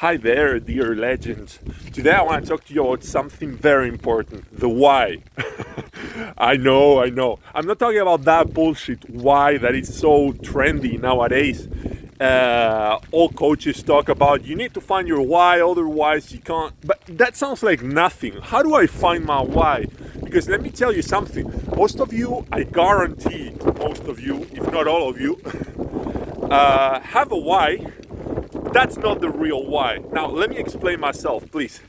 Hi there, dear legends. Today I want to talk to you about something very important, the why. I know. I'm not talking about that bullshit why that is so trendy nowadays. All coaches talk about you need to find your why, otherwise you can't. But that sounds like nothing. How do I find my why? Because let me tell you something. Most of you, I guarantee most of you, if not all of you, have a why. That's not the real why. Now, let me explain myself, please.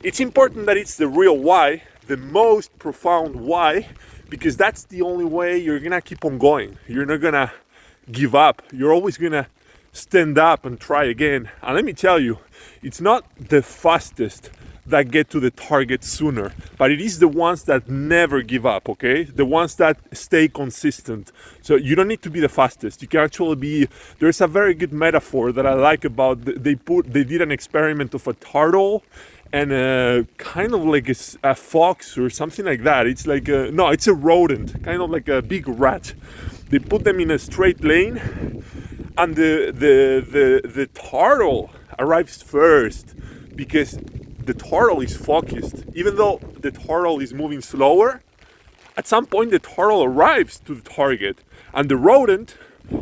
It's important that it's the real why, the most profound why, because that's the only way you're gonna keep on going. You're not gonna give up. You're always gonna stand up and try again. And let me tell you, it's not the fastest that get to the target sooner, but it is the ones that never give up, okay? The ones that stay consistent. So you don't need to be the fastest. You can actually be, there's a very good metaphor that I like about, they did an experiment of a turtle and kind of like a fox or something like that. It's like no, it's a rodent, kind of like a big rat. They put them in a straight lane, and the turtle arrives first because the turtle is focused. Even though the turtle is moving slower, at some point the turtle arrives to the target, and the rodent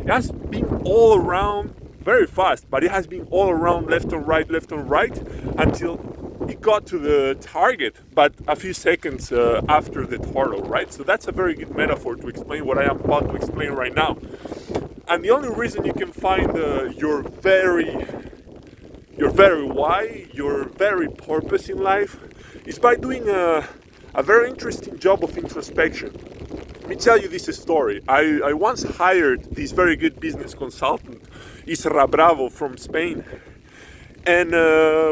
has been all around very fast, but it has been all around left and right until it got to the target, but a few seconds after the turtle, right? So that's a very good metaphor to explain what I am about to explain right now. And the only reason you can find your very why, your very purpose in life, is by doing a very interesting job of introspection. Let me tell you this story. I once hired this very good business consultant, 𝐟𝐴 from Spain, and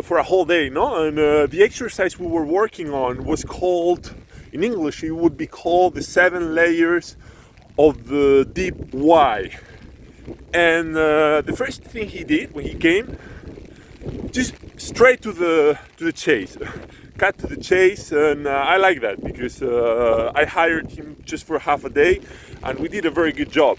for a whole day, no? And the exercise we were working on was called, in English, it would be called the 7 layers of the deep why. And the first thing he did when he came, just straight to the chase, cut to the chase, and I like that because I hired him just for half a day, and we did a very good job.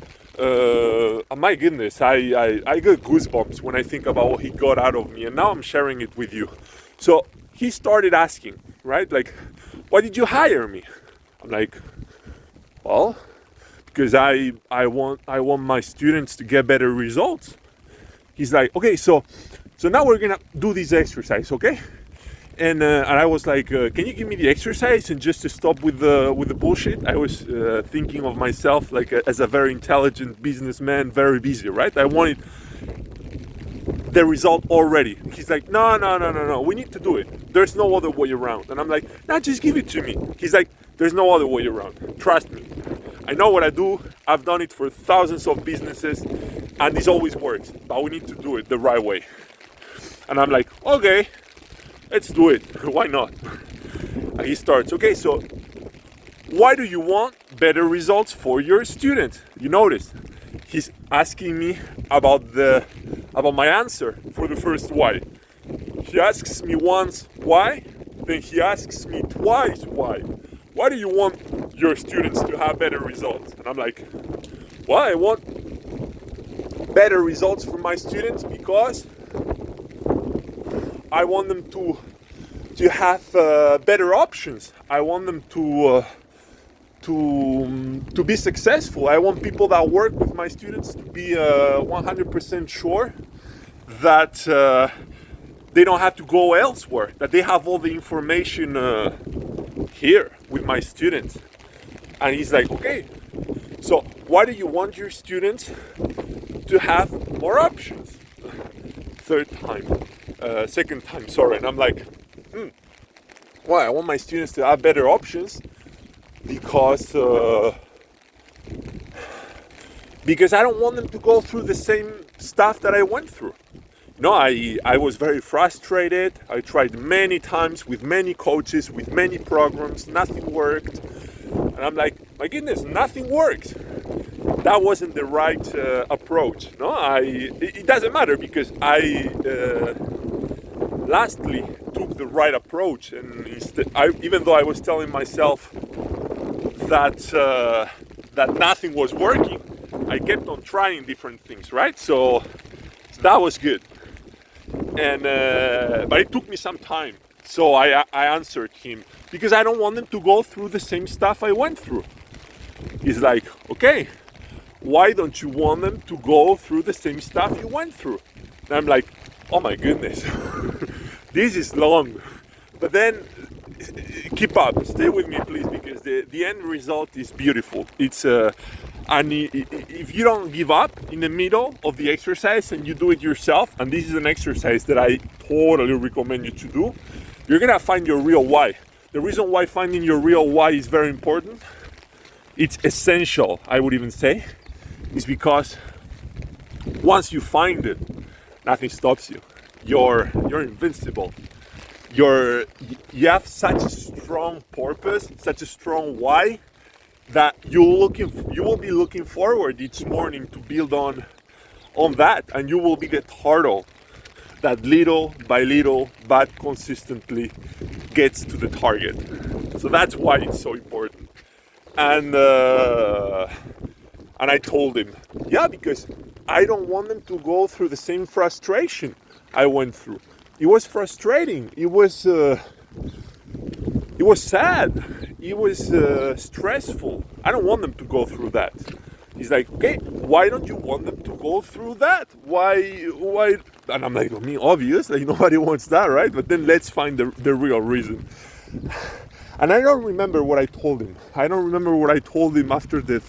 My goodness, I got goosebumps when I think about what he got out of me, and now I'm sharing it with you. So he started asking, right, like, why did you hire me? I'm like, well, because I want my students to get better results. He's like, okay, so now we're gonna do this exercise, okay? And I was like, can you give me the exercise? And just to stop with the bullshit, I was thinking of myself like as a very intelligent businessman, very busy, right? I wanted the result already. He's like, no, we need to do it. There's no other way around. And I'm like, nah, just give it to me. He's like, there's no other way around. Trust me. I know what I do. I've done it for thousands of businesses, and this always works. But we need to do it the right way. And I'm like, okay, let's do it. Why not? And he starts, okay, so why do you want better results for your students? You notice he's asking me about my answer for the first why. He asks me once why, then he asks me twice why. Why do you want your students to have better results? And I'm like, well, I want better results for my students because I want them to have better options. I want them to be successful. I want people that work with my students to be 100% sure that they don't have to go elsewhere, that they have all the information here with my students. And he's like, okay, so why do you want your students to have more options? Second time, sorry. And I'm like, why? I want my students to have better options because I don't want them to go through the same stuff that I went through. No, I was very frustrated. I tried many times with many coaches, with many programs. Nothing worked. And I'm like, my goodness, nothing works. That wasn't the right approach. No, it doesn't matter because I lastly took the right approach, and even though I was telling myself that nothing was working, I kept on trying different things, right? So that was good. And but it took me some time. So I answered him because I don't want them to go through the same stuff I went through. He's like, okay, why don't you want them to go through the same stuff you went through? And I'm like, oh my goodness, this is long. But then keep up, stay with me please, because the end result is beautiful. It's and if you don't give up in the middle of the exercise and you do it yourself, and this is an exercise that I totally recommend you to do, you're gonna find your real why. The reason why finding your real why is very important, it's essential, I would even say, is because once you find it, nothing stops you. You're invincible. You have such a strong purpose, such a strong why, that you will be looking forward each morning to build on that, and you will be the turtle that little by little but consistently gets to the target. So that's why it's so important. And I told him, yeah, because I don't want them to go through the same frustration I went through. It was frustrating. It was sad. It was stressful. I don't want them to go through that. He's like, okay, why don't you want them to go through that? Why? And I'm like, I mean, obvious, like nobody wants that, right? But then let's find the real reason. And I don't remember what I told him. I don't remember what I told him after the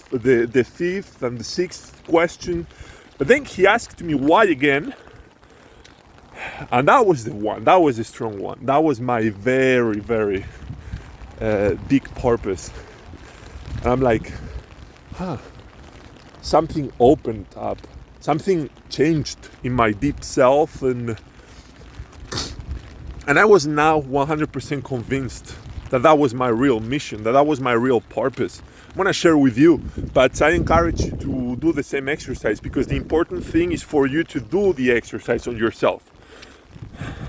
fifth and the sixth question. But then he asked me why again. And that was the one. That was a strong one. That was my very, very big purpose. And I'm like, something opened up. Something changed in my deep self. And I was now 100% convinced that was my real mission, that was my real purpose. I want to share with you, but I encourage you to do the same exercise, because the important thing is for you to do the exercise on yourself.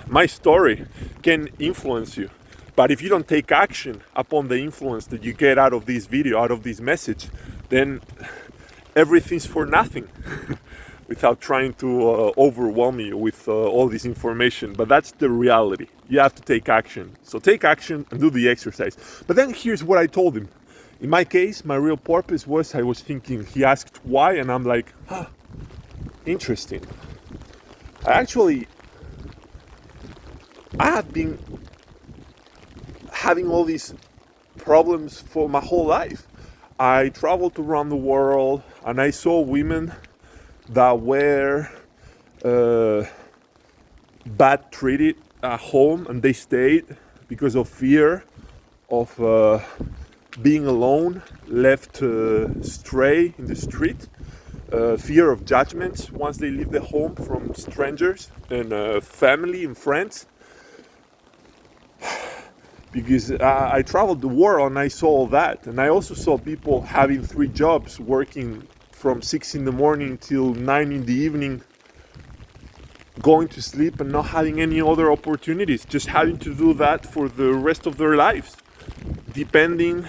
My story can influence you, but if you don't take action upon the influence that you get out of this video, out of this message, then everything's for nothing. Without trying to overwhelm you with all this information. But that's the reality. You have to take action. So take action and do the exercise. But then here's what I told him. In my case, my real purpose was, I was thinking, he asked why, and I'm like, interesting. I have been having all these problems for my whole life. I traveled around the world and I saw women that were bad treated at home, and they stayed because of fear of being alone, left stray in the street, fear of judgments once they leave the home from strangers and family and friends. Because I traveled the world and I saw all that, and I also saw people having 3 jobs, working from 6 in the morning till 9 in the evening, going to sleep and not having any other opportunities, just having to do that for the rest of their lives, depending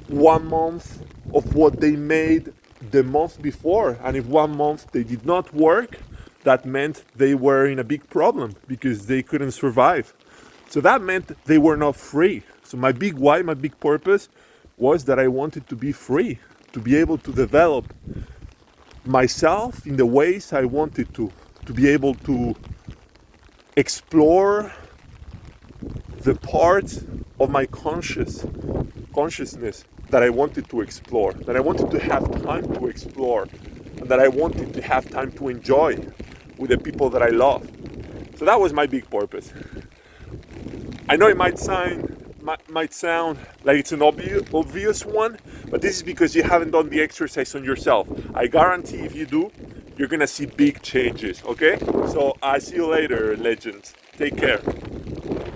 1 month of what they made the month before. And if 1 month they did not work, that meant they were in a big problem because they couldn't survive. So that meant they were not free. So my big why, my big purpose was that I wanted to be free, to be able to develop myself in the ways I wanted to be able to explore the parts of my consciousness that I wanted to explore, that I wanted to have time to explore, and that I wanted to have time to enjoy with the people that I love. So that was my big purpose. I know it might sound like it's an obvious one, but this is because you haven't done the exercise on yourself. I guarantee if you do, you're gonna see big changes, okay? So I'll see you later, legends. Take care.